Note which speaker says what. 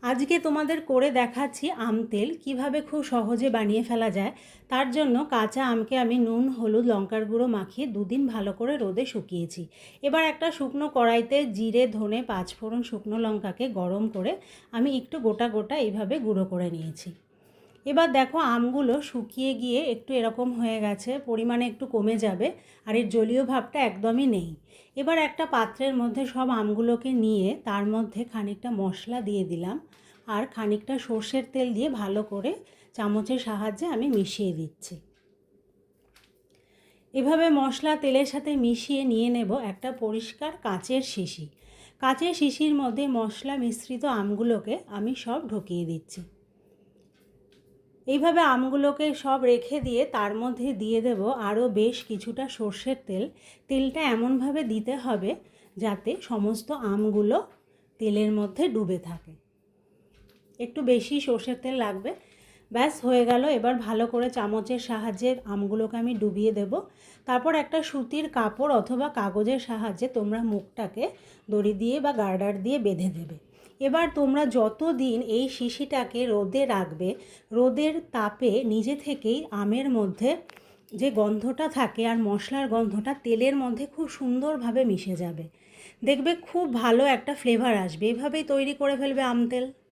Speaker 1: আজকে তোমাদের করে দেখাচ্ছি আম তেল কীভাবে খুব সহজে বানিয়ে ফেলা যায়। তার জন্য কাঁচা আমকে আমি নুন, হলুদ, লঙ্কার গুঁড়ো মাখিয়ে দুদিন ভালো করে রোদে শুকিয়েছি। এবার একটা শুকনো কড়াইতে জিরে, ধনে, পাঁচফোড়ন, শুকনো লঙ্কাকে গরম করে আমি একটু গোটা গোটা এইভাবে গুঁড়ো করে নিয়েছি। এবার দেখো আমগুলো শুকিয়ে গিয়ে একটু এরকম হয়ে গেছে, পরিমাণে একটু কমে যাবে, আর এর জলীয় ভাবটা একদমই নেই। এবার একটা পাত্রের মধ্যে সব আমগুলোকে নিয়ে তার মধ্যে খানিকটা মশলা দিয়ে দিলাম, আর খানিকটা সর্ষের তেল দিয়ে ভালো করে চামচের সাহায্যে আমি মিশিয়ে দিচ্ছি। এভাবে মশলা তেলের সাথে মিশিয়ে নিয়ে নেব একটা পরিষ্কার কাচের শিশি। কাচের শিশির মধ্যে মশলা মিশ্রিত আমগুলোকে আমি সব ঢুকিয়ে দিচ্ছি। এইভাবে আমগুলোকে সব রেখে দিয়ে তার মধ্যে দিয়ে দেব আরও বেশ কিছুটা সর্ষের তেল। তেলটা এমনভাবে দিতে হবে যাতে সমস্ত আমগুলো তেলের মধ্যে ডুবে থাকে। একটু বেশি সর্ষের তেল লাগবে। ব্যাস হয়ে গেল। এবার ভালো করে চামচের সাহায্যে আমগুলোকে আমি ডুবিয়ে দেব। তারপর একটা সুতির কাপড় অথবা কাগজের সাহায্যে তোমরা মুখটাকে দড়ি দিয়ে বা গার্ডার দিয়ে বেঁধে দেবে। এবার তোমরা যত দিন এই শিশিটাকে রোদে রাখবে, রোদের তাপে নিজে থেকেই আমের মধ্যে যে গন্ধটা থাকে আর মশলার গন্ধটা তেলের মধ্যে খুব সুন্দরভাবে মিশে যাবে। দেখবে খুব ভালো একটা ফ্লেভার আসবে। এভাবেই তৈরি করে ফেলবে আম তেল।